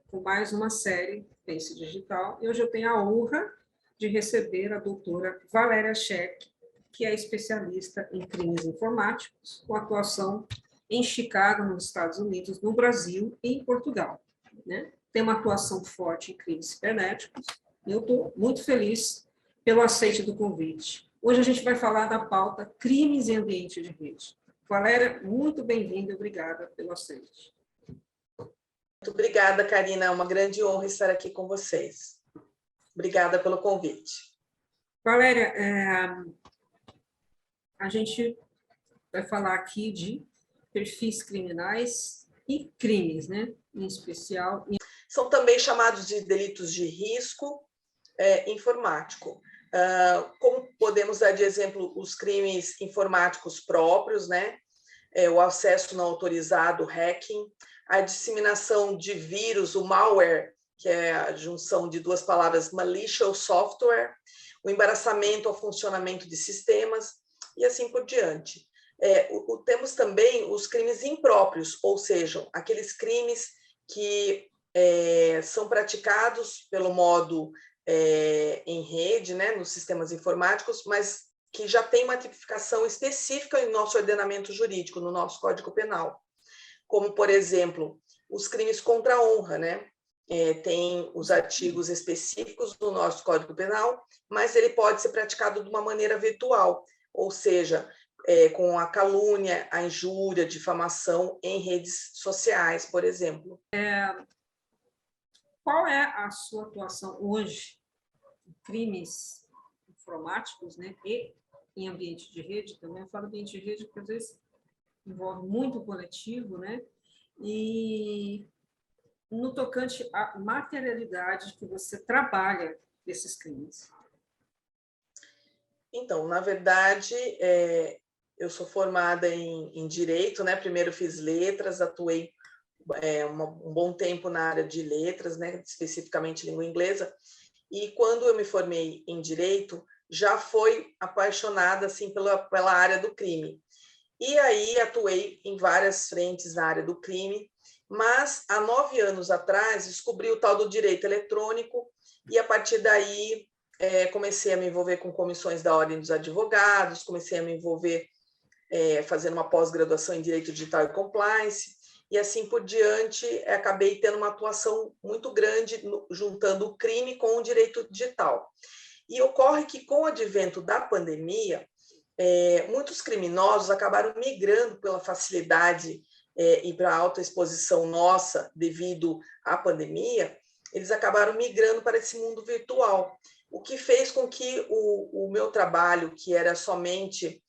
com mais uma série Pense Digital. E hoje eu tenho a honra de receber a doutora Valéria Scheck, que é especialista em crimes informáticos, com atuação em Chicago, nos Estados Unidos, no Brasil e em Portugal, né? Tem uma atuação forte em crimes cibernéticos, e eu estou muito feliz pelo aceite do convite. Hoje a gente vai falar da pauta crimes em ambiente de rede. Valéria, muito bem-vinda e obrigada pelo aceite. Muito obrigada, Karina. É uma grande honra estar aqui com vocês. Obrigada pelo convite. Valéria, a gente vai falar aqui de perfis criminais e crimes, né? Em especial. São também chamados de delitos de risco informático. Como podemos dar de exemplo os crimes informáticos próprios, né? O acesso não autorizado, o hacking, a disseminação de vírus, o malware, que é a junção de duas palavras, malicious software, o embaraçamento ao funcionamento de sistemas e assim por diante. Temos também os crimes impróprios, ou seja, aqueles crimes que são praticados pelo modo em rede, né, nos sistemas informáticos, mas que já tem uma tipificação específica em nosso ordenamento jurídico, no nosso Código Penal. Como, por exemplo, os crimes contra a honra, né? Tem os artigos específicos do nosso Código Penal, mas ele pode ser praticado de uma maneira virtual, ou seja, com a calúnia, a injúria, a difamação em redes sociais, por exemplo. Qual é a sua atuação hoje em crimes informáticos, né? E em ambiente de rede também? Eu falo ambiente de rede porque às vezes envolve muito coletivo, né? E no tocante à materialidade que você trabalha desses crimes. Então, na verdade, eu sou formada em Direito, né? Primeiro fiz letras, atuei um bom tempo na área de letras, né? Especificamente língua inglesa, e quando eu me formei em Direito, já fui apaixonada assim, pela área do crime. E aí atuei em várias frentes na área do crime, mas há 9 anos atrás descobri o tal do direito eletrônico e a partir daí comecei a me envolver com comissões da Ordem dos Advogados, comecei a me envolver fazendo uma pós-graduação em Direito Digital e Compliance e assim por diante acabei tendo uma atuação muito grande juntando o crime com o direito digital. E ocorre que com o advento da pandemia, muitos criminosos acabaram migrando pela facilidade e para a alta exposição nossa devido à pandemia, eles acabaram migrando para esse mundo virtual, o que fez com que o meu trabalho, que era somente,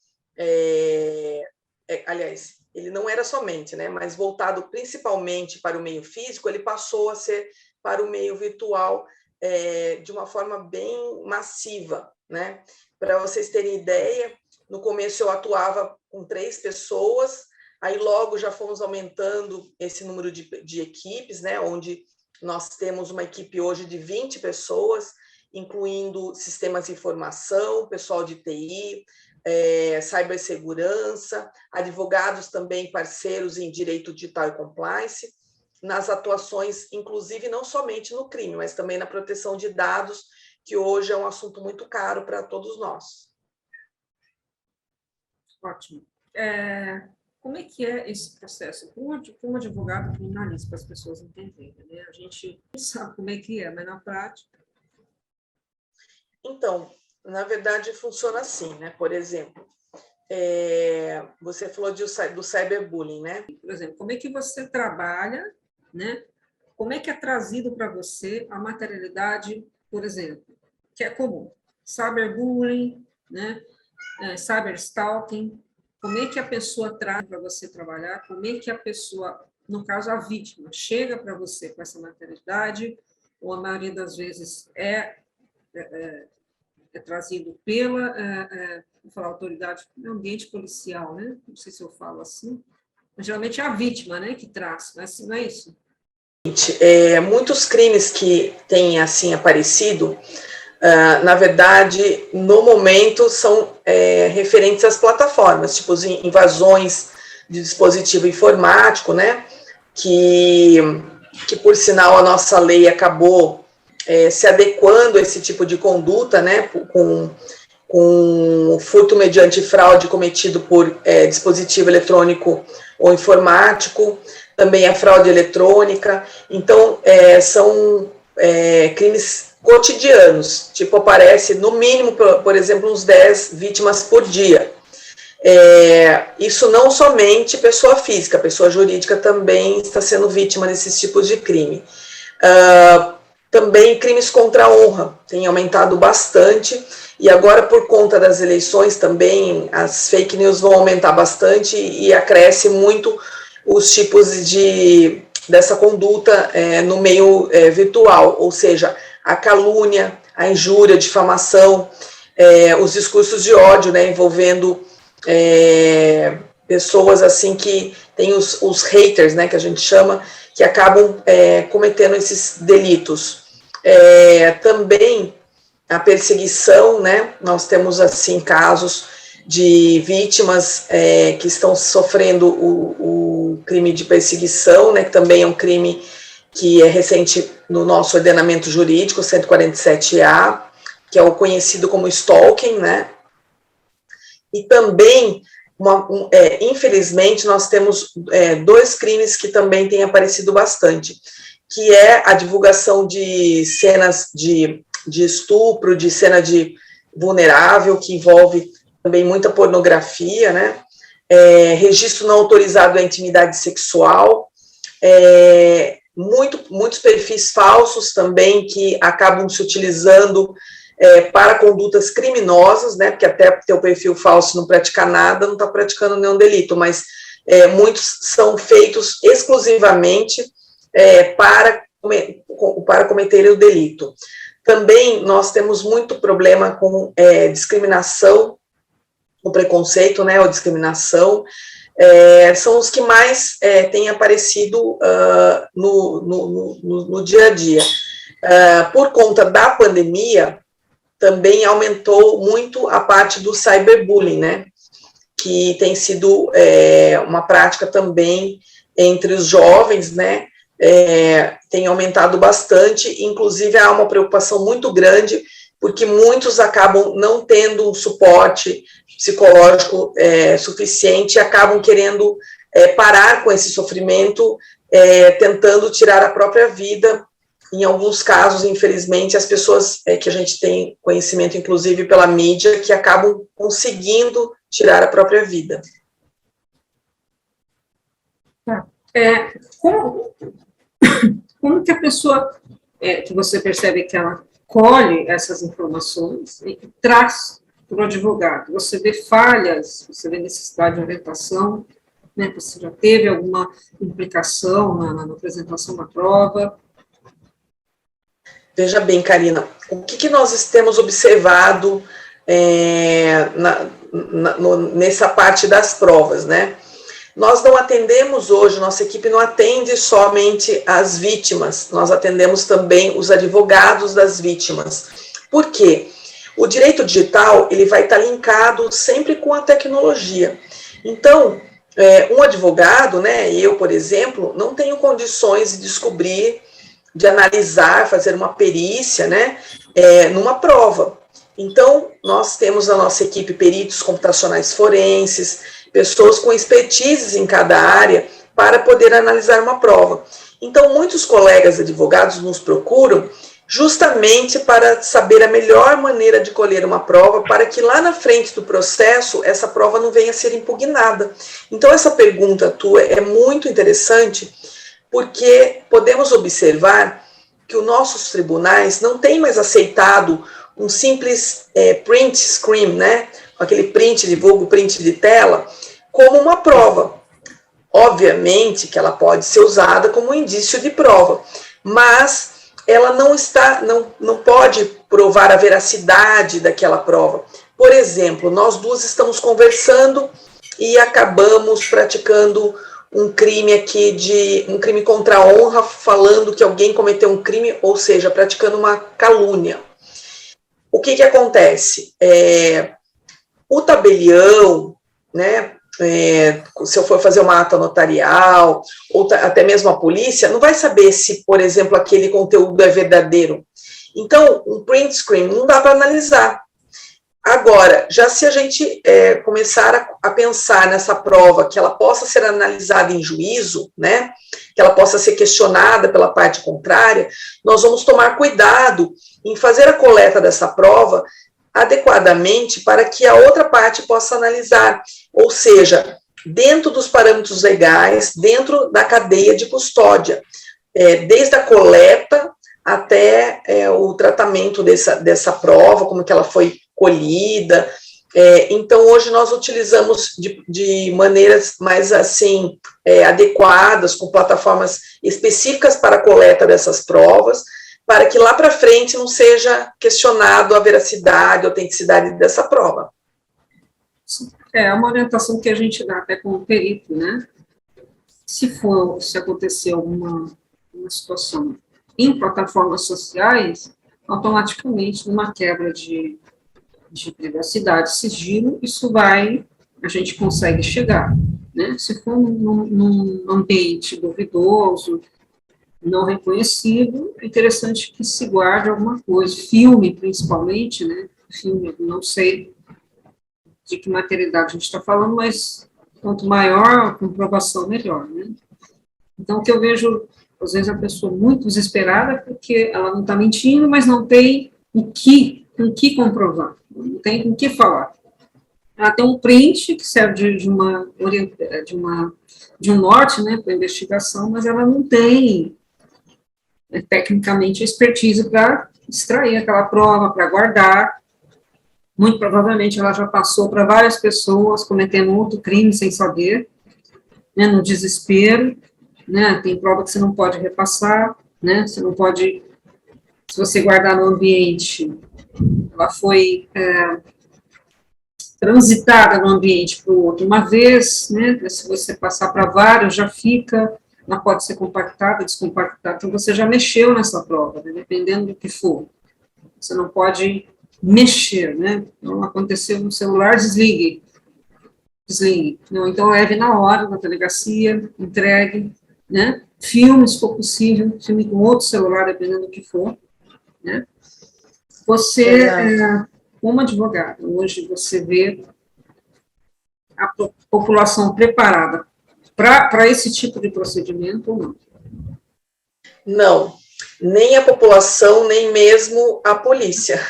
aliás, ele não era somente, né, mas voltado principalmente para o meio físico, ele passou a ser para o meio virtual de uma forma bem massiva, né? Para vocês terem ideia, no começo eu atuava com 3 pessoas, aí logo já fomos aumentando esse número de equipes, né? Onde nós temos uma equipe hoje de 20 pessoas, incluindo sistemas de informação, pessoal de TI, cibersegurança, advogados também parceiros em direito digital e compliance, nas atuações, inclusive não somente no crime, mas também na proteção de dados, que hoje é um assunto muito caro para todos nós. Ótimo. Como é que é esse processo? Como advogado criminalista, para as pessoas entenderem, né? A gente sabe como é que é, mas na prática... Então, na verdade, funciona assim, né? Por exemplo, você falou do cyberbullying, né? Por exemplo, como é que você trabalha, né? Como é que é trazido para você a materialidade, por exemplo, que é comum? Cyberbullying, né? Cyberstalking. Como é que a pessoa traz para você trabalhar? Como é que a pessoa, no caso a vítima, chega para você com essa materialidade? Ou a maioria das vezes é trazido pela vou falar, autoridade, ambiente policial, né? Não sei se eu falo assim. Mas, geralmente é a vítima, né, que traz, mas não é isso? Muitos crimes que têm assim aparecido, na verdade, no momento, são referentes às plataformas, tipo invasões de dispositivo informático, né, que que por sinal a nossa lei acabou se adequando a esse tipo de conduta, né, com furto mediante fraude cometido por dispositivo eletrônico ou informático, também a fraude eletrônica. Então, são crimes cotidianos, tipo, aparece no mínimo, por exemplo, uns 10 vítimas por dia. Isso não somente pessoa física, pessoa jurídica também está sendo vítima desses tipos de crime. Também crimes contra a honra tem aumentado bastante, e agora por conta das eleições também as fake news vão aumentar bastante e acresce muito os tipos dessa conduta no meio virtual, ou seja, a calúnia, a injúria, a difamação, os discursos de ódio, né, envolvendo pessoas assim que tem os haters, né, que a gente chama, que acabam cometendo esses delitos. Também a perseguição, né, nós temos assim casos de vítimas que estão sofrendo o crime de perseguição, né, que também é um crime que é recente no nosso ordenamento jurídico, 147A, que é o conhecido como stalking, né, e também, infelizmente, nós temos dois crimes que também têm aparecido bastante, que é a divulgação de cenas de estupro, de cena de vulnerável, que envolve também muita pornografia, né? Registro não autorizado da intimidade sexual, muitos perfis falsos também que acabam se utilizando para condutas criminosas, né? Porque até ter o perfil falso não pratica nada, não está praticando nenhum delito, mas muitos são feitos exclusivamente para cometer o delito. Também nós temos muito problema com discriminação, o preconceito, né, ou discriminação, são os que mais têm aparecido no dia a dia. Por conta da pandemia, também aumentou muito a parte do cyberbullying, né, que tem sido uma prática também entre os jovens, né, tem aumentado bastante, inclusive há uma preocupação muito grande, porque muitos acabam não tendo um suporte psicológico suficiente e acabam querendo parar com esse sofrimento, tentando tirar a própria vida. Em alguns casos, infelizmente, as pessoas que a gente tem conhecimento, inclusive pela mídia, que acabam conseguindo tirar a própria vida. Como que a pessoa, que você percebe que ela colhe essas informações e traz para o advogado? Você vê falhas, você vê necessidade de orientação, né? Você já teve alguma implicação na apresentação da prova? Veja bem, Karina, o que nós temos observado nessa parte das provas, né? Nós não atendemos hoje, nossa equipe não atende somente as vítimas, nós atendemos também os advogados das vítimas. Por quê? O direito digital, ele vai estar linkado sempre com a tecnologia. Então, um advogado, né, eu, por exemplo, não tenho condições de descobrir, de analisar, fazer uma perícia, né, numa prova. Então, nós temos a nossa equipe peritos computacionais forenses, pessoas com expertises em cada área para poder analisar uma prova. Então, muitos colegas advogados nos procuram justamente para saber a melhor maneira de colher uma prova, para que lá na frente do processo, essa prova não venha a ser impugnada. Então, essa pergunta tua é muito interessante, porque podemos observar que os nossos tribunais não têm mais aceitado um simples print screen, né? Aquele print de vulgo, print de tela, como uma prova. Obviamente que ela pode ser usada como um indício de prova, mas ela não pode provar a veracidade daquela prova. Por exemplo, nós duas estamos conversando e acabamos praticando um crime aqui um crime contra a honra, falando que alguém cometeu um crime, ou seja, praticando uma calúnia. O que acontece? O tabelião, né, se eu for fazer uma ata notarial, ou até mesmo a polícia, não vai saber se, por exemplo, aquele conteúdo é verdadeiro. Então, um print screen não dá para analisar. Agora, já se a gente começar a pensar nessa prova, que ela possa ser analisada em juízo, né, que ela possa ser questionada pela parte contrária, nós vamos tomar cuidado em fazer a coleta dessa prova adequadamente para que a outra parte possa analisar, ou seja, dentro dos parâmetros legais, dentro da cadeia de custódia, desde a coleta até o tratamento dessa prova, como que ela foi colhida. Então, hoje nós utilizamos de maneiras mais assim adequadas, com plataformas específicas para a coleta dessas provas, para que lá para frente não seja questionado a veracidade, a autenticidade dessa prova. É uma orientação que a gente dá até com o perito, né? Se acontecer alguma situação em plataformas sociais, automaticamente, numa quebra de privacidade, sigilo, a gente consegue chegar, né? Se for num ambiente duvidoso, não reconhecido, é interessante que se guarde alguma coisa, filme principalmente, né? Filme, não sei de que materialidade a gente está falando, mas quanto maior a comprovação, melhor, né? Então, o que eu vejo, às vezes, a pessoa muito desesperada porque ela não está mentindo, mas não tem com que comprovar, não tem com que falar. Ela tem um print que serve de um norte, né, para a investigação, mas ela não tem tecnicamente a expertise para extrair aquela prova, para guardar. Muito provavelmente ela já passou para várias pessoas cometendo outro crime sem saber, né, no desespero, né, tem prova que você não pode repassar, né, você não pode, se você guardar no ambiente, ela foi transitada no ambiente para o outro uma vez, né, se você passar para vários, já fica, ela pode ser compactada, descompactada, então você já mexeu nessa prova, né, dependendo do que for. Você não pode mexer, né, então aconteceu no celular, desligue. Não, então leve na hora, na delegacia, entregue, né, filme, se for possível, filme com outro celular, dependendo do que for, né. Você, como advogado, hoje você vê a população preparada para esse tipo de procedimento ou não? Não, nem a população, nem mesmo a polícia,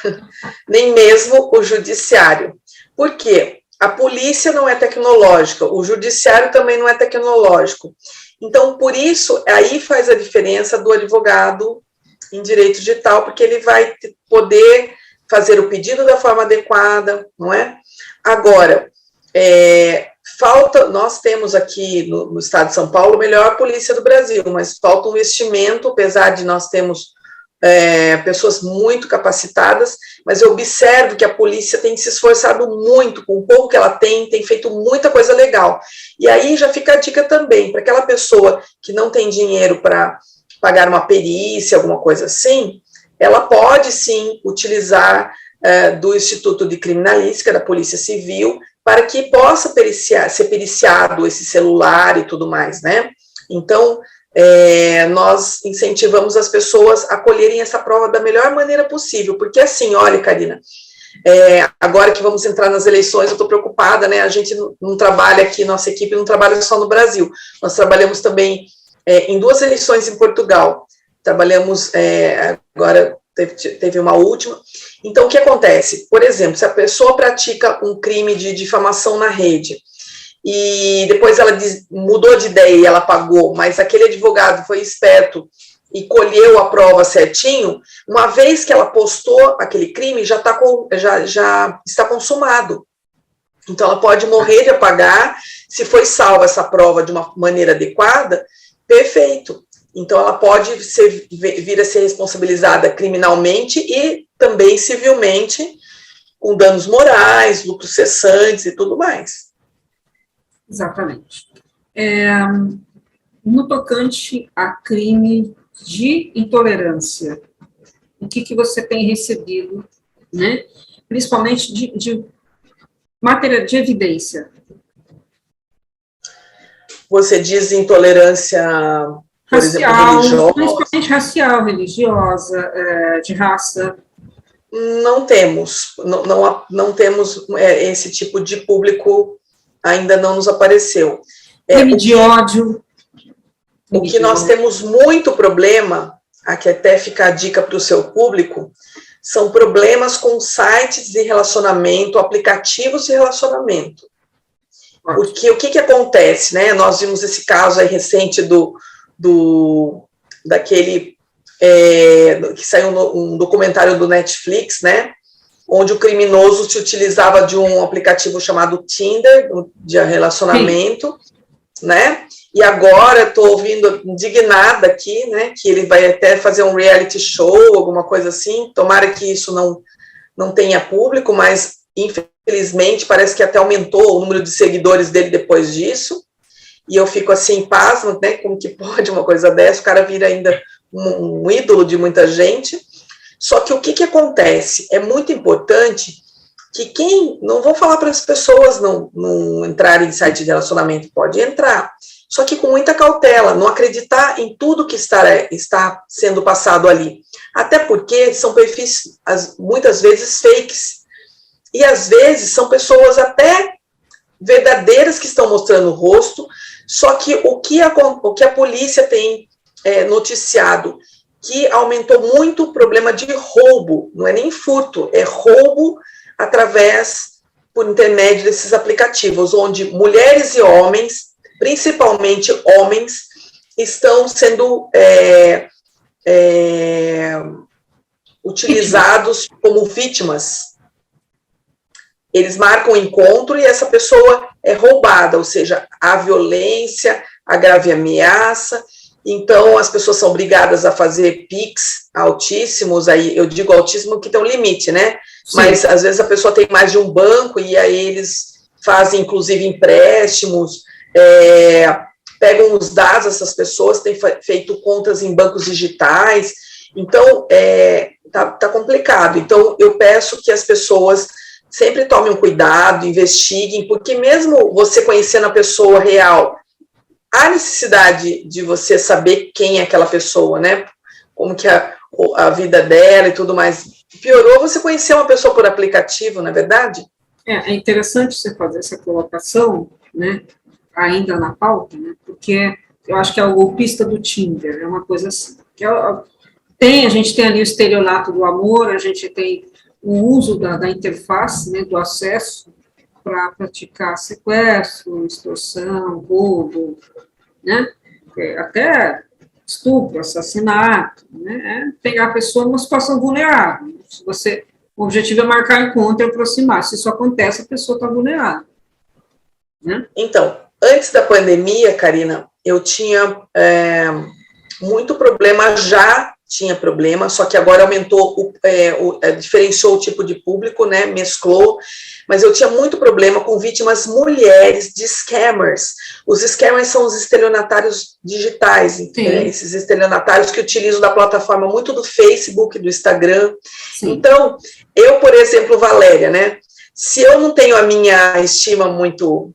nem mesmo o judiciário. Por quê? A polícia não é tecnológica, o judiciário também não é tecnológico. Então, por isso, aí faz a diferença do advogado em direito digital, porque ele vai poder fazer o pedido da forma adequada, não é? Agora, nós temos aqui no estado de São Paulo a melhor polícia do Brasil, mas falta um investimento, apesar de nós termos pessoas muito capacitadas, mas eu observo que a polícia tem se esforçado muito com o pouco que ela tem feito muita coisa legal. E aí já fica a dica também, para aquela pessoa que não tem dinheiro para pagar uma perícia, alguma coisa assim, ela pode sim utilizar do Instituto de Criminalística, da Polícia Civil, para que possa ser periciado esse celular e tudo mais, né? Então, nós incentivamos as pessoas a colherem essa prova da melhor maneira possível, porque assim, olha, Karina, agora que vamos entrar nas eleições, eu estou preocupada, né? A gente não trabalha aqui, nossa equipe não trabalha só no Brasil, nós trabalhamos também em 2 eleições em Portugal, trabalhamos, agora teve uma última. Então, o que acontece? Por exemplo, se a pessoa pratica um crime de difamação na rede, e depois ela mudou de ideia e ela pagou, mas aquele advogado foi esperto e colheu a prova certinho, uma vez que ela postou aquele crime, já está consumado. Então, ela pode morrer de apagar, se foi salva essa prova de uma maneira adequada, perfeito. Então, ela pode vir a ser responsabilizada criminalmente e também civilmente, com danos morais, lucros cessantes e tudo mais. Exatamente. No tocante a crime de intolerância, o que você tem recebido, né? Principalmente de matéria de evidência, Você diz intolerância, por exemplo, Racial, religiosa? principalmente racial, religiosa, de raça. Não temos, não temos esse tipo de público, ainda não nos apareceu. Crime de ódio. O que nós temos muito problema, aqui até fica a dica para o seu público, são problemas com sites de relacionamento, aplicativos de relacionamento. Porque o que acontece, né? Nós vimos esse caso aí recente daquele que saiu um documentário do Netflix, né? Onde o criminoso se utilizava de um aplicativo chamado Tinder, de relacionamento, né? E agora estou ouvindo indignada aqui, né? Que ele vai até fazer um reality show, alguma coisa assim. Tomara que isso não tenha público, mas infelizmente parece que até aumentou o número de seguidores dele depois disso. E eu fico assim, pasmo, né? Como que pode uma coisa dessa? O cara vira ainda um ídolo de muita gente. Só que o que acontece? É muito importante que não vou falar para as pessoas não entrarem em site de relacionamento, pode entrar, só que com muita cautela, não acreditar em tudo que está sendo passado ali. Até porque são perfis, muitas vezes, fakes. E às vezes são pessoas até verdadeiras que estão mostrando o rosto, só que o que a polícia tem noticiado, que aumentou muito o problema de roubo, não é nem furto, é roubo por intermédio desses aplicativos, onde mulheres e homens, principalmente homens, estão sendo utilizados como vítimas. Eles marcam o encontro e essa pessoa é roubada, ou seja, há violência, há grave ameaça. Então, as pessoas são obrigadas a fazer PIX altíssimos, aí eu digo altíssimo que tem um limite, né? Sim. Mas, às vezes, a pessoa tem mais de um banco e aí eles fazem, inclusive, empréstimos, pegam os dados dessas pessoas, têm feito contas em bancos digitais, então, tá complicado. Então, eu peço que as pessoas sempre tomem um cuidado, investiguem, porque mesmo você conhecendo a pessoa real, há necessidade de você saber quem é aquela pessoa, né? Como que a vida dela e tudo mais. Piorou você conhecer uma pessoa por aplicativo, não é verdade? É interessante você fazer essa colocação, né? Ainda na pauta, né? Porque eu acho que é o golpista do Tinder, é uma coisa assim. A gente tem ali o estelionato do amor, a gente tem o uso da interface, né? Do acesso para praticar sequestro, extorsão, roubo, né? Até estupro, assassinato, né? Pegar a pessoa numa situação vulnerável. O objetivo é marcar encontro e aproximar. Se isso acontece, a pessoa está vulnerável. Né? Então, antes da pandemia, Karina, eu tinha muito problema, já tinha problema, só que agora aumentou, diferenciou o tipo de público, né? Mesclou, mas eu tinha muito problema com vítimas mulheres de scammers. Os scammers são os estelionatários digitais, esses estelionatários que utilizam da plataforma muito do Facebook, do Instagram. Sim. Então, eu, por exemplo, Valéria, né? Se eu não tenho a minha estima muito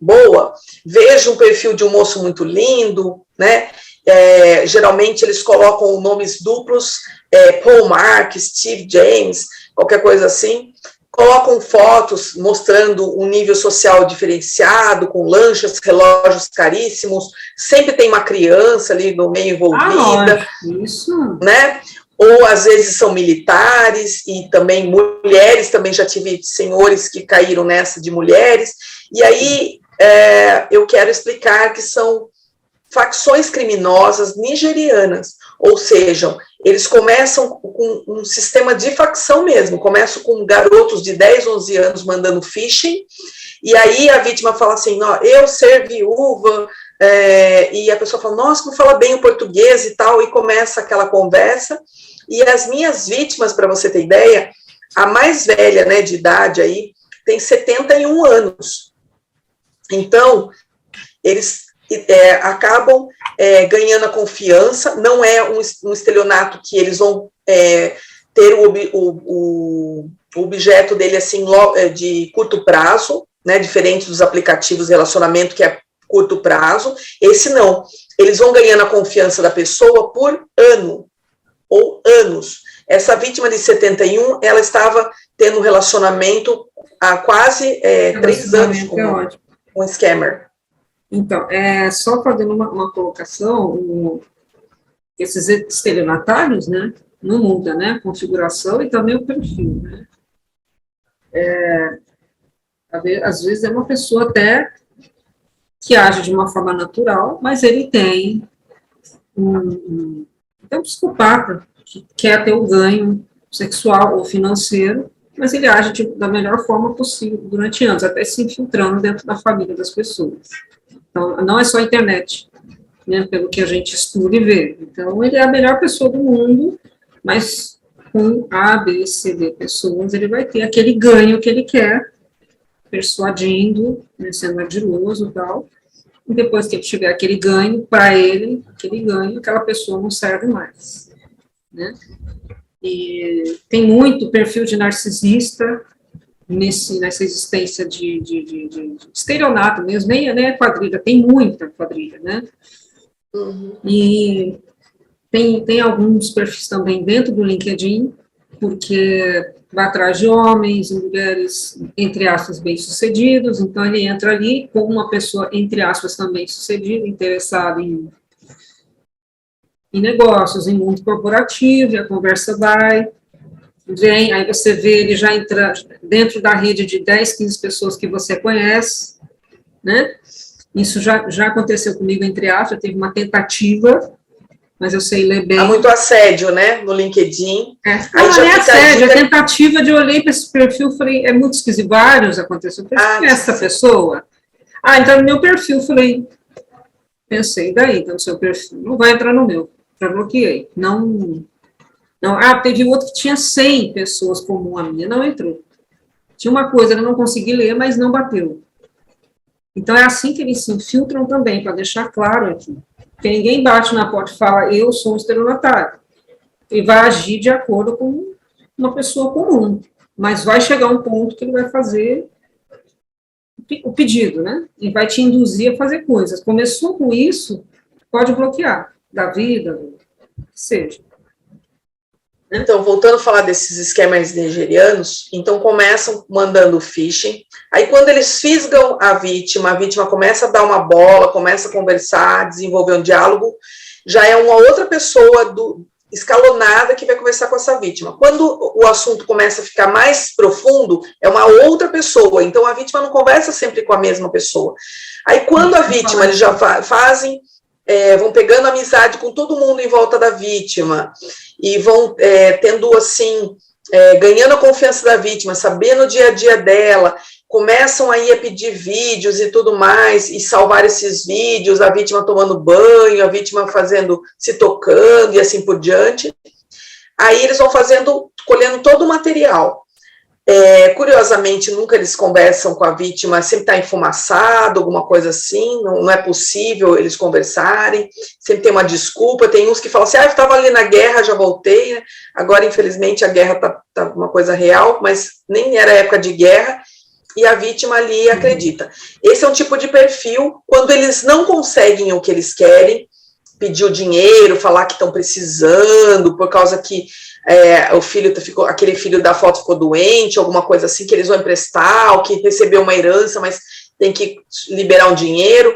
boa, vejo um perfil de um moço muito lindo, né? Geralmente eles colocam nomes duplos, Paul Mark, Steve James, qualquer coisa assim, colocam fotos mostrando um nível social diferenciado, com lanchas, relógios caríssimos, sempre tem uma criança ali no meio envolvida, isso. Né? Ou às vezes são militares e também mulheres, também já tive senhores que caíram nessa de mulheres, e aí eu quero explicar que são facções criminosas nigerianas, ou seja, eles começam com um sistema de facção mesmo, começam com garotos de 10, 11 anos mandando phishing, e aí a vítima fala assim, eu ser viúva, e a pessoa fala, nossa, não fala bem o português e tal, e começa aquela conversa, e as minhas vítimas, para você ter ideia, a mais velha, né, de idade aí, tem 71 anos, então, eles acabam ganhando a confiança, não é um estelionato que eles vão ter o objeto dele assim de curto prazo, né, diferente dos aplicativos de relacionamento, que é curto prazo, esse não. Eles vão ganhando a confiança da pessoa por ano ou anos. Essa vítima de 71, ela estava tendo um relacionamento há quase 3 anos com um scammer. Então, só fazendo uma colocação, esses estelionatários, né, não muda, né, a configuração e também o perfil, né. Às vezes é uma pessoa até que age de uma forma natural, mas ele tem um psicopata que quer ter o ganho sexual ou financeiro, mas ele age da melhor forma possível durante anos, até se infiltrando dentro da família das pessoas. Então, não é só a internet, né, pelo que a gente estuda e vê. Então, ele é a melhor pessoa do mundo, mas com A, B, C, D pessoas, ele vai ter aquele ganho que ele quer, persuadindo, né, sendo ardiloso e tal, e depois que ele tiver aquele ganho, para ele, aquele ganho, aquela pessoa não serve mais, né? E tem muito perfil de narcisista nessa existência de estelionato mesmo, nem é quadrilha, tem muita quadrilha, né? Uhum. E tem alguns perfis também dentro do LinkedIn, porque vai atrás de homens e mulheres, entre aspas, bem-sucedidos, então ele entra ali com uma pessoa, entre aspas, também sucedida, interessada em negócios, em mundo corporativo, e a conversa vem, aí você vê ele já entra dentro da rede de 10, 15 pessoas que você conhece, né? Isso já aconteceu comigo, entre aspas, teve uma tentativa, mas eu sei ler bem. Há muito assédio, né, no LinkedIn. Não, não é assédio, a tentativa de eu olhei para esse perfil, falei, é muito esquisito, vários aconteceu, eu falei, essa pessoa? Então no meu perfil, falei, pensei, daí, então no seu perfil, não vai entrar no meu, já bloqueei, não, teve outro que tinha 100 pessoas como a minha, não entrou. Tinha uma coisa que eu não consegui ler, mas não bateu. Então é assim que eles se infiltram também, para deixar claro aqui. Porque ninguém bate na porta e fala, eu sou um estelionatário. Ele vai agir de acordo com uma pessoa comum, mas vai chegar um ponto que ele vai fazer o pedido, né? E vai te induzir a fazer coisas. Começou com isso, pode bloquear, da vida, que seja. Então, voltando a falar desses esquemas nigerianos, então começam mandando phishing, aí quando eles fisgam a vítima começa a dar uma bola, começa a conversar, desenvolver um diálogo, já é uma outra pessoa escalonada que vai conversar com essa vítima. Quando o assunto começa a ficar mais profundo, é uma outra pessoa, então a vítima não conversa sempre com a mesma pessoa. Aí quando a vítima, eles já fazem... vão pegando amizade com todo mundo em volta da vítima e vão tendo, assim, ganhando a confiança da vítima, sabendo o dia a dia dela, começam aí a pedir vídeos e tudo mais, e salvar esses vídeos, a vítima tomando banho, a vítima se tocando e assim por diante. Aí eles vão colhendo todo o material. Curiosamente, nunca eles conversam com a vítima, sempre está enfumaçado, alguma coisa assim, não é possível eles conversarem, sempre tem uma desculpa, tem uns que falam assim, eu estava ali na guerra, já voltei, né? Agora, infelizmente, a guerra está uma coisa real, mas nem era época de guerra, e a vítima ali acredita. Esse é um tipo de perfil, quando eles não conseguem o que eles querem, pedir o dinheiro, falar que estão precisando, por causa que aquele filho da foto ficou doente, alguma coisa assim, que eles vão emprestar, ou que recebeu uma herança, mas tem que liberar um dinheiro.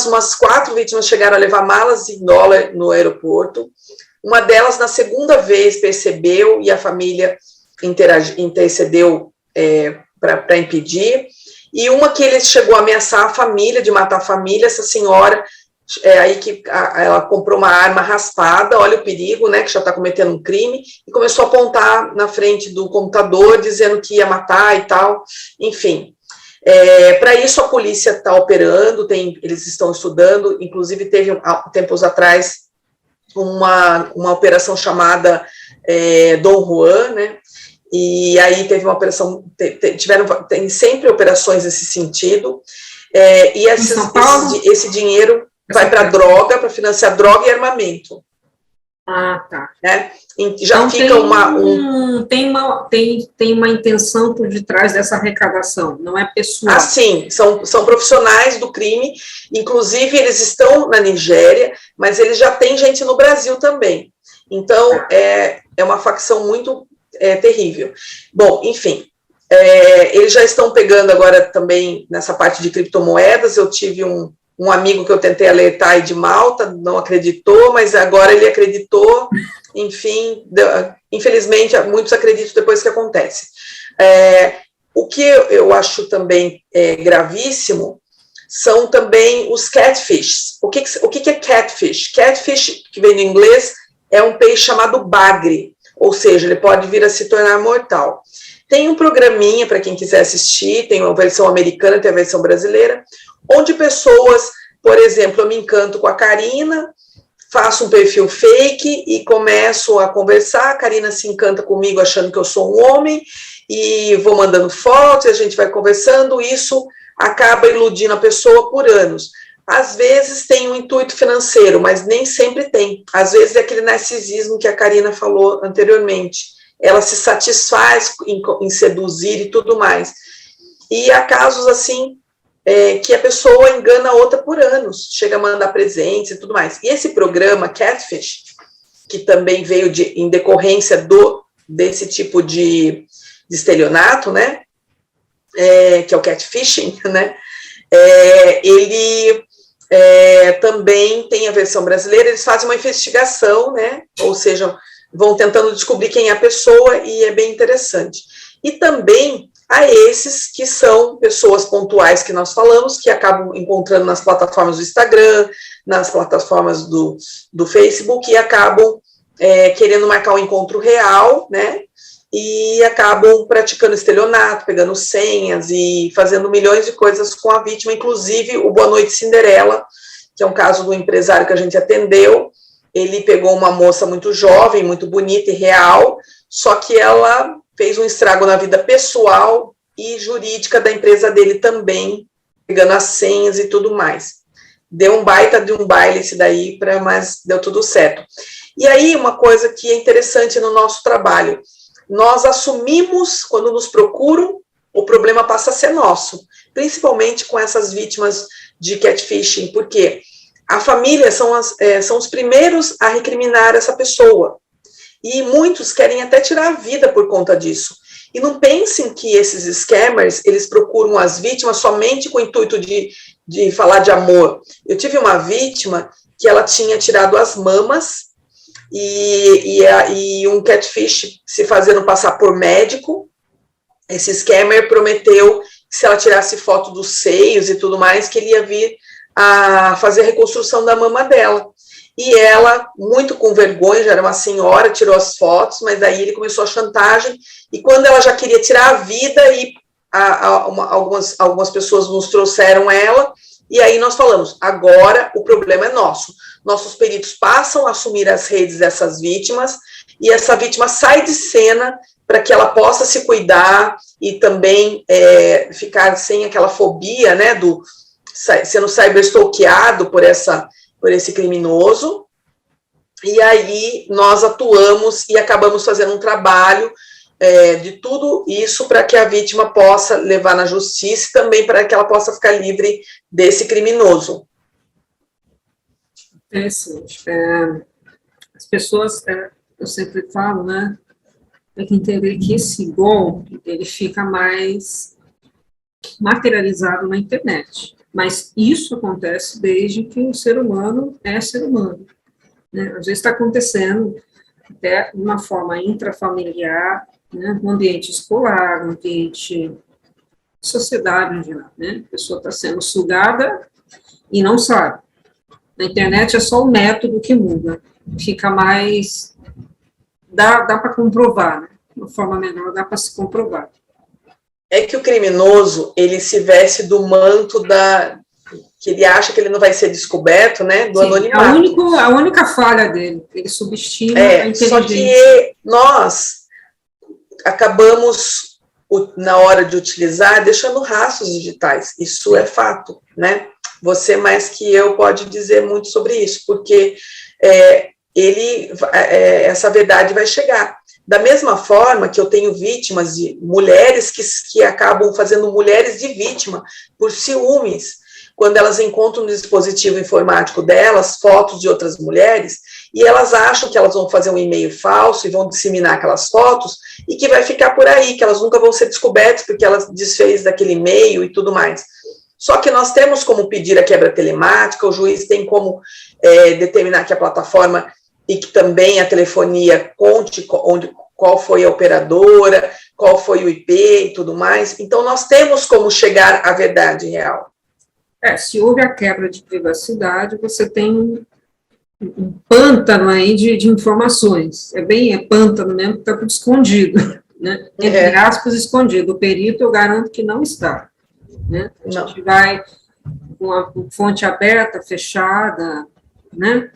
Umas 4 vítimas chegaram a levar malas em dólar no aeroporto. Uma delas, na segunda vez, percebeu e a família intercedeu para impedir. E uma que ele chegou a ameaçar a família, de matar a família, essa senhora... aí que ela comprou uma arma raspada, olha o perigo, né, que já está cometendo um crime, e começou a apontar na frente do computador, dizendo que ia matar e tal, enfim. Para isso, a polícia está operando, eles estão estudando, inclusive teve, tempos atrás, uma operação chamada Dom Juan, né, e aí teve uma operação, tem sempre operações nesse sentido, e esse dinheiro vai para droga, para financiar droga e armamento. Ah, tá. né? Já Então, fica tem uma intenção por detrás dessa arrecadação, não é pessoal. sim, são profissionais do crime, inclusive eles estão na Nigéria, mas eles já têm gente no Brasil também. Então, é uma facção muito terrível. Bom, enfim, eles já estão pegando agora também nessa parte de criptomoedas. Eu tive um amigo que eu tentei alertar aí de Malta, não acreditou, mas agora ele acreditou. Enfim, infelizmente, muitos acreditam depois que acontece. O que eu acho também gravíssimo são também os catfish. O que é catfish? Catfish, que vem do inglês, é um peixe chamado bagre, ou seja, ele pode vir a se tornar mortal. Tem um programinha para quem quiser assistir, tem uma versão americana, tem a versão brasileira, onde pessoas, por exemplo, eu me encanto com a Karina, faço um perfil fake e começo a conversar, a Karina se encanta comigo achando que eu sou um homem, e vou mandando fotos, a gente vai conversando, isso acaba iludindo a pessoa por anos. Às vezes tem um intuito financeiro, mas nem sempre tem. Às vezes é aquele narcisismo que a Karina falou anteriormente. Ela se satisfaz em seduzir e tudo mais. E há casos assim, que a pessoa engana a outra por anos, chega a mandar presentes e tudo mais. E esse programa, Catfish, que também veio em decorrência desse tipo de estelionato, né, que é o catfishing, né, ele também tem a versão brasileira, eles fazem uma investigação, né, ou seja, vão tentando descobrir quem é a pessoa, e é bem interessante. E também há esses que são pessoas pontuais que nós falamos, que acabam encontrando nas plataformas do Instagram, nas plataformas do Facebook, e acabam querendo marcar um encontro real, né, e acabam praticando estelionato, pegando senhas e fazendo milhões de coisas com a vítima, inclusive o Boa Noite Cinderela, que é um caso do empresário que a gente atendeu. Ele pegou uma moça muito jovem, muito bonita e real, só que ela fez um estrago na vida pessoal e jurídica da empresa dele também, pegando as senhas e tudo mais. Deu um baita de um baile esse daí, mas deu tudo certo. E aí, uma coisa que é interessante no nosso trabalho, nós assumimos, quando nos procuram, o problema passa a ser nosso, principalmente com essas vítimas de catfishing, porque a família são os primeiros a recriminar essa pessoa, e muitos querem até tirar a vida por conta disso. E não pensem que esses scammers, eles procuram as vítimas somente com o intuito de falar de amor. Eu tive uma vítima que ela tinha tirado as mamas, e um catfish se fazendo passar por médico. Esse scammer prometeu que se ela tirasse foto dos seios e tudo mais, que ele ia vir a fazer a reconstrução da mama dela. E ela, muito com vergonha, já era uma senhora, tirou as fotos, mas daí ele começou a chantagem, e quando ela já queria tirar a vida, e algumas pessoas nos trouxeram ela, e aí nós falamos, agora o problema é nosso. Nossos peritos passam a assumir as redes dessas vítimas, e essa vítima sai de cena para que ela possa se cuidar e também ficar sem aquela fobia, né, sendo cyberstalkeado por esse criminoso. E aí nós atuamos e acabamos fazendo um trabalho de tudo isso para que a vítima possa levar na justiça e também para que ela possa ficar livre desse criminoso. Interessante. As pessoas, eu sempre falo, né, tem que entender que esse golpe, ele fica mais materializado na internet. Mas isso acontece desde que o ser humano é ser humano, né? Às vezes está acontecendo até de uma forma intrafamiliar, né, no ambiente escolar, no ambiente sociedade em geral, né? A pessoa está sendo sugada e não sabe. Na internet é só o método que muda, fica mais... Dá para comprovar, né? De uma forma menor, dá para se comprovar. É que o criminoso, ele se veste do manto que ele acha que ele não vai ser descoberto, né, do anonimato. A única falha dele, ele subestima a inteligência. Só que nós acabamos, na hora de utilizar, deixando rastros digitais, isso é fato, né? Você mais que eu pode dizer muito sobre isso, porque essa verdade vai chegar. Da mesma forma que eu tenho vítimas de mulheres que acabam fazendo mulheres de vítima por ciúmes, quando elas encontram no dispositivo informático delas fotos de outras mulheres, e elas acham que elas vão fazer um e-mail falso e vão disseminar aquelas fotos, e que vai ficar por aí, que elas nunca vão ser descobertas porque elas desfez daquele e-mail e tudo mais. Só que nós temos como pedir a quebra telemática, o juiz tem como determinar que a plataforma e que também a telefonia conte qual foi a operadora, qual foi o IP e tudo mais. Então, nós temos como chegar à verdade real. Se houve a quebra de privacidade, você tem um pântano aí de informações. É pântano mesmo, que está tudo escondido, né? Entre aspas, escondido. O perito, eu garanto que não está. Né? A gente vai com a fonte aberta, fechada, né?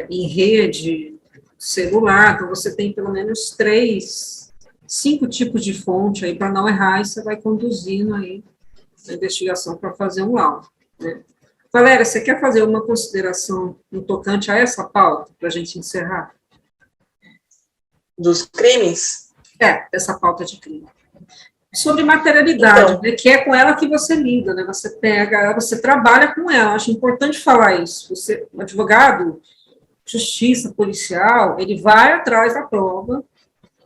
Em rede, celular, então você tem pelo menos 5 tipos de fonte aí para não errar, e você vai conduzindo aí a investigação para fazer um laudo. Né? Valéria, você quer fazer uma consideração no tocante a essa pauta, para a gente encerrar? Dos crimes? Essa pauta de crime. Sobre materialidade, então, né, que é com ela que você lida, né? Você pega, você trabalha com ela. Acho importante falar isso. Você, um advogado, justiça, policial, ele vai atrás da prova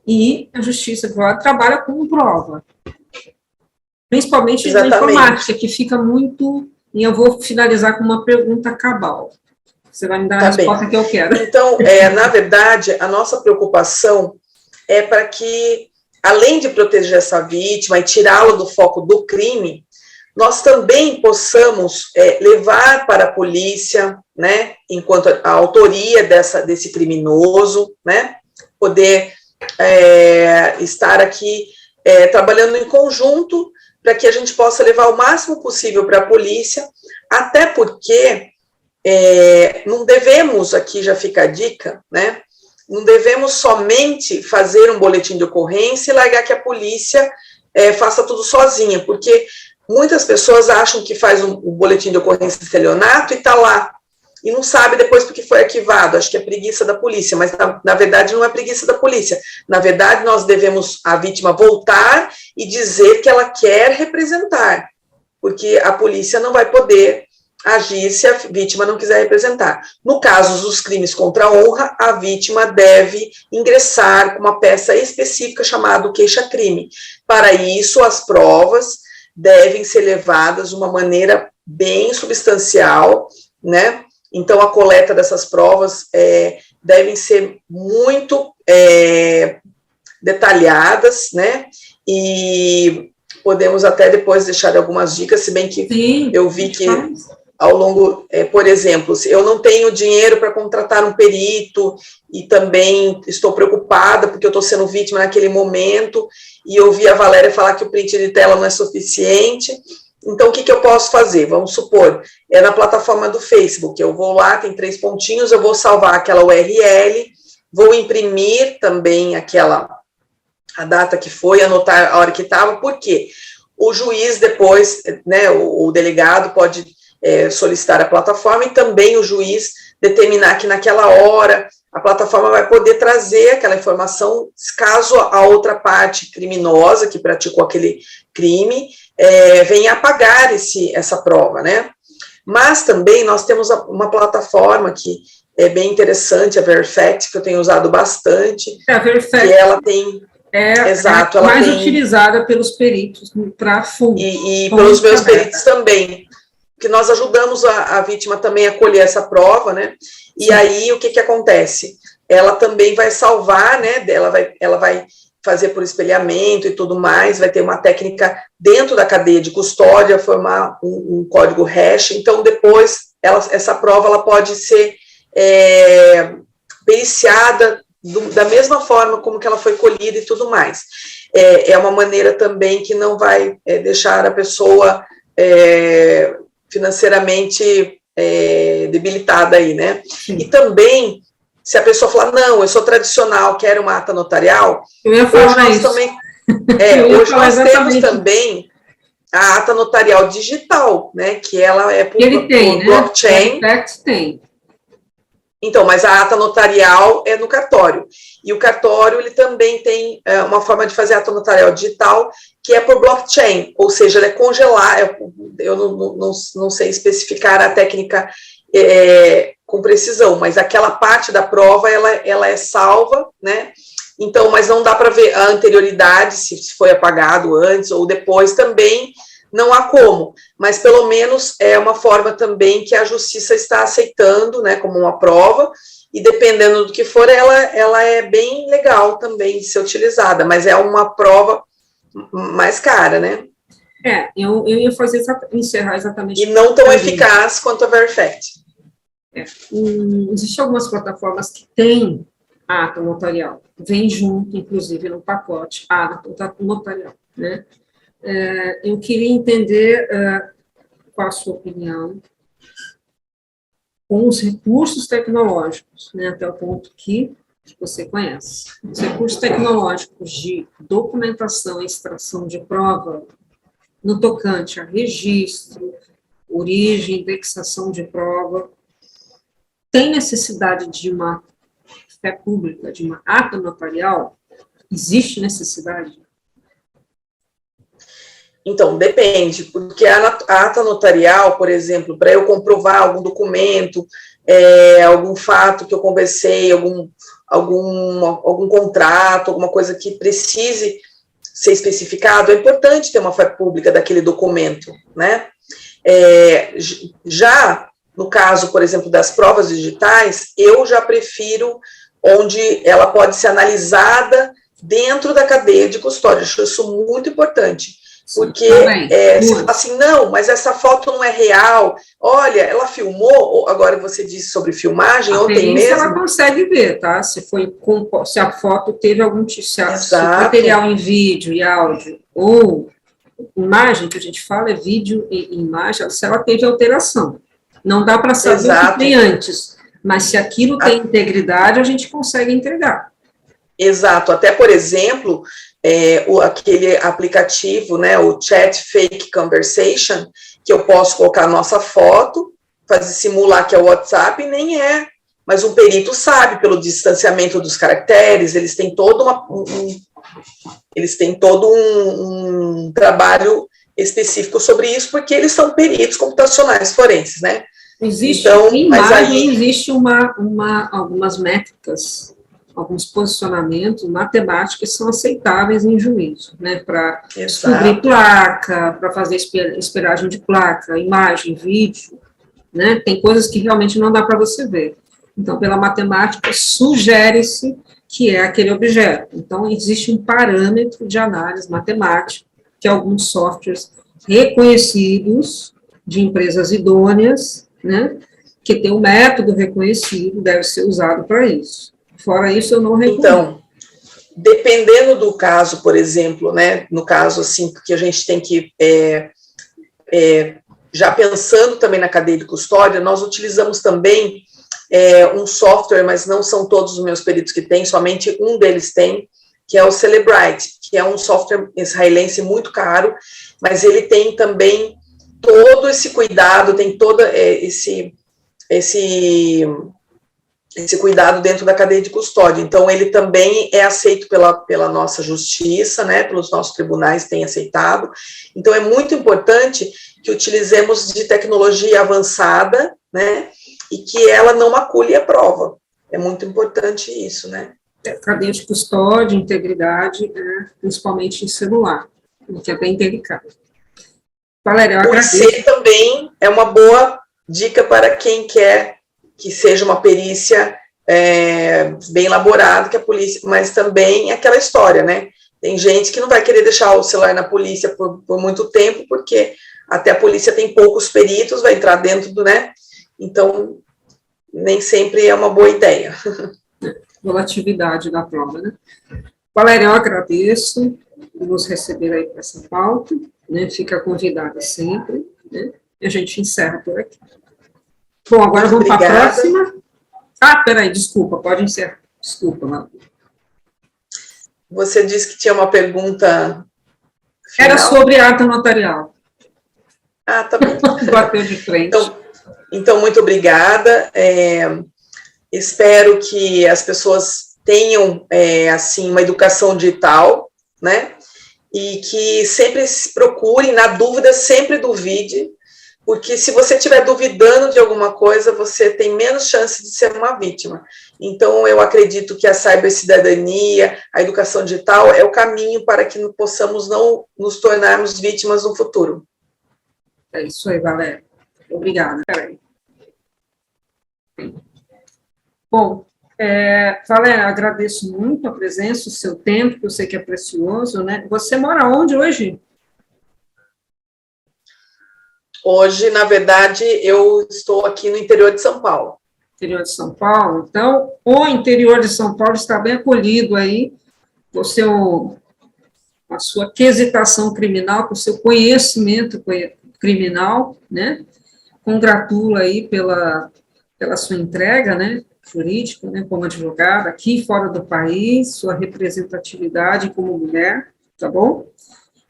e a justiça trabalha com prova. Principalmente na informática, que fica muito... E eu vou finalizar com uma pergunta cabal. Você vai me dar a resposta que eu quero. Então, na verdade, a nossa preocupação é para que, além de proteger essa vítima e tirá-la do foco do crime, nós também possamos levar para a polícia, né, enquanto a autoria desse criminoso, né, poder estar aqui trabalhando em conjunto para que a gente possa levar o máximo possível para a polícia, até porque não devemos, aqui já fica a dica, né, não devemos somente fazer um boletim de ocorrência e largar que a polícia faça tudo sozinha, porque muitas pessoas acham que faz um boletim de ocorrência de estelionato e está lá, e não sabe depois porque foi arquivado, acho que é preguiça da polícia, mas na verdade não é preguiça da polícia, na verdade nós devemos a vítima voltar e dizer que ela quer representar, porque a polícia não vai poder agir se a vítima não quiser representar. No caso dos crimes contra a honra, a vítima deve ingressar com uma peça específica chamada queixa-crime. Para isso, as provas devem ser levadas de uma maneira bem substancial, né? Então, a coleta dessas provas devem ser muito detalhadas, né? E podemos até depois deixar algumas dicas, se bem que sim, eu vi que ao longo, por exemplo, se eu não tenho dinheiro para contratar um perito e também estou preocupada porque eu estou sendo vítima naquele momento e ouvi a Valéria falar que o print de tela não é suficiente, então o que eu posso fazer? Vamos supor, na plataforma do Facebook, eu vou lá, tem 3 pontinhos, eu vou salvar aquela URL, vou imprimir também a data que foi, anotar a hora que estava, porque o juiz depois, né, o delegado pode solicitar a plataforma e também o juiz determinar que naquela hora a plataforma vai poder trazer aquela informação caso a outra parte criminosa que praticou aquele crime venha apagar essa prova, né? Mas também nós temos uma plataforma que é bem interessante, a Verifact, que eu tenho usado bastante, a Verifact, que ela tem... Exato, ela mais utilizada pelos peritos para fundo. E pelos meus peritos também, que nós ajudamos a vítima também a colher essa prova, né? E sim, aí o que acontece? Ela também vai salvar, né? Ela vai fazer por espelhamento e tudo mais, vai ter uma técnica dentro da cadeia de custódia, formar um código hash, então depois essa prova ela pode ser periciada da mesma forma como que ela foi colhida e tudo mais. É uma maneira também que não vai deixar a pessoa financeiramente debilitada aí, né? Sim. E também, se a pessoa falar, não, eu sou tradicional, quero uma ata notarial, hoje nós também, hoje nós temos também a ata notarial digital, né? Que ela é por blockchain. Né? Tem. Então, mas a ata notarial é no cartório. E o cartório, ele também tem uma forma de fazer ata notarial digital, que é por blockchain, ou seja, ele é congelar, eu não sei especificar a técnica com precisão, mas aquela parte da prova, ela é salva, né? Então, mas não dá para ver a anterioridade, se foi apagado antes ou depois, também não há como, mas pelo menos é uma forma também que a justiça está aceitando, né, como uma prova, e dependendo do que for, ela é bem legal também de ser utilizada, mas é uma prova mais cara, né? Eu ia encerrar exatamente. E não tão eficaz quanto a Verifact. Existem algumas plataformas que têm a ata notarial, vem junto, inclusive, no pacote, a ata notarial, né? Eu queria entender qual a sua opinião com os recursos tecnológicos, né, até o ponto que você conhece. Os recursos tecnológicos de documentação e extração de prova no tocante a registro, origem, indexação de prova, tem necessidade de uma fé pública, de uma ata notarial? Existe necessidade? Então, depende, porque a ata notarial, por exemplo, para eu comprovar algum documento, algum fato que eu conversei, algum contrato, alguma coisa que precise ser especificado, é importante ter uma fé pública daquele documento, né? Já no caso, por exemplo, das provas digitais, eu já prefiro onde ela pode ser analisada dentro da cadeia de custódia. Acho isso muito importante. Porque você fala assim, não, mas essa foto não é real, olha, ela filmou, agora você disse sobre filmagem, ontem mesmo. Ela consegue ver, tá? Se a foto teve se o material em vídeo e áudio, ou imagem, que a gente fala é vídeo e imagem, se ela teve alteração. Não dá para saber o que tem antes, mas se aquilo tem integridade, a gente consegue entregar. Exato, até, por exemplo, aquele aplicativo, né, o Chat Fake Conversation, que eu posso colocar a nossa foto, simular que é o WhatsApp, e nem é, mas um perito sabe, pelo distanciamento dos caracteres, eles têm todo um trabalho específico sobre isso, porque eles são peritos computacionais forenses, né? Existe, então, existe algumas métricas, alguns posicionamentos matemáticos que são aceitáveis em juízo, né, para descobrir placa, para fazer esperagem de placa, imagem, vídeo, né, tem coisas que realmente não dá para você ver. Então, pela matemática, sugere-se que é aquele objeto. Então, existe um parâmetro de análise matemática que alguns softwares reconhecidos de empresas idôneas, né, que tem um método reconhecido, deve ser usado para isso. Fora isso, eu não recomendo. Então, dependendo do caso, por exemplo, né, no caso, assim, que a gente tem que, já pensando também na cadeia de custódia, nós utilizamos também um software, mas não são todos os meus peritos que têm, somente um deles tem, que é o Cellebrite, que é um software israelense muito caro, mas ele tem também todo esse cuidado, tem todo esse cuidado dentro da cadeia de custódia. Então, ele também é aceito pela nossa justiça, né, pelos nossos tribunais têm aceitado. Então, é muito importante que utilizemos de tecnologia avançada, né, e que ela não macule a prova. É muito importante isso, né. Cadeia de custódia, integridade, principalmente em celular, que é bem delicado. Valéria, eu agradeço. O IC também é uma boa dica para quem quer que seja uma perícia bem elaborada, que a polícia, mas também é aquela história, né? Tem gente que não vai querer deixar o celular na polícia por muito tempo, porque até a polícia tem poucos peritos, vai entrar dentro do, né? Então, nem sempre é uma boa ideia. Volatilidade da prova, né? Valéria, eu agradeço por nos receber aí para essa pauta, né? Fica convidada sempre, né? E a gente encerra por aqui. Bom, agora vamos para a próxima. Peraí, desculpa, pode encerrar. Desculpa, Maria. Você disse que tinha uma pergunta final. Era sobre ata notarial. Tá bom. Bateu de frente. Então, muito obrigada. Espero que as pessoas tenham, assim, uma educação digital, né? E que sempre se procurem, na dúvida, sempre duvide, porque se você estiver duvidando de alguma coisa, você tem menos chance de ser uma vítima. Então, eu acredito que a cibercidadania, a educação digital, é o caminho para que possamos não nos tornarmos vítimas no futuro. É isso aí, Valéria. Obrigada. Peraí. Bom, Valéria, agradeço muito a presença, o seu tempo, que eu sei que é precioso, né? Você mora onde hoje? Hoje, na verdade, eu estou aqui no interior de São Paulo. Interior de São Paulo. Então, o interior de São Paulo está bem acolhido aí, com a sua quesitação criminal, com o seu conhecimento criminal, né? Congratulo aí pela sua entrega, né? Jurídica, né? Como advogada, aqui fora do país, sua representatividade como mulher, tá bom?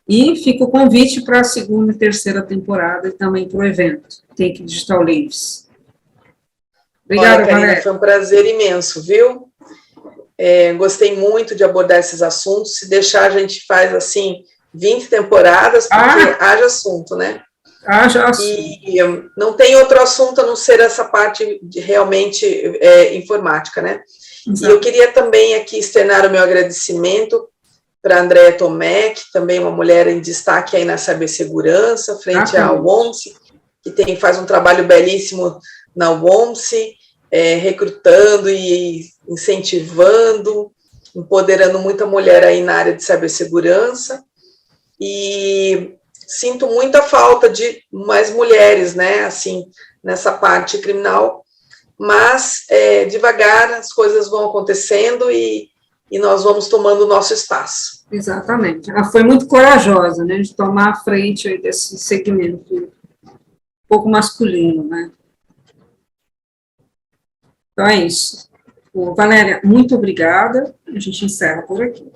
E fica o convite para a segunda e terceira temporada e também para o evento, Take Digital Lives. Obrigada, olha, Karina, Valéria. foi um prazer imenso, viu? Gostei muito de abordar esses assuntos. Se deixar, a gente faz, assim, 20 temporadas, porque haja assunto, né? Haja assunto. E não tem outro assunto a não ser essa parte de realmente informática, né? Exato. E eu queria também aqui externar o meu agradecimento para a Andréa Tomé, que também é uma mulher em destaque aí na cibersegurança, frente à WOMSE, que faz um trabalho belíssimo na WOMSE, recrutando e incentivando, empoderando muita mulher aí na área de cibersegurança, e sinto muita falta de mais mulheres, né, assim, nessa parte criminal, mas devagar as coisas vão acontecendo e nós vamos tomando o nosso espaço. Exatamente. Ela foi muito corajosa, né, de tomar a frente aí desse segmento um pouco masculino, né. Então é isso. Valéria, muito obrigada. A gente encerra por aqui.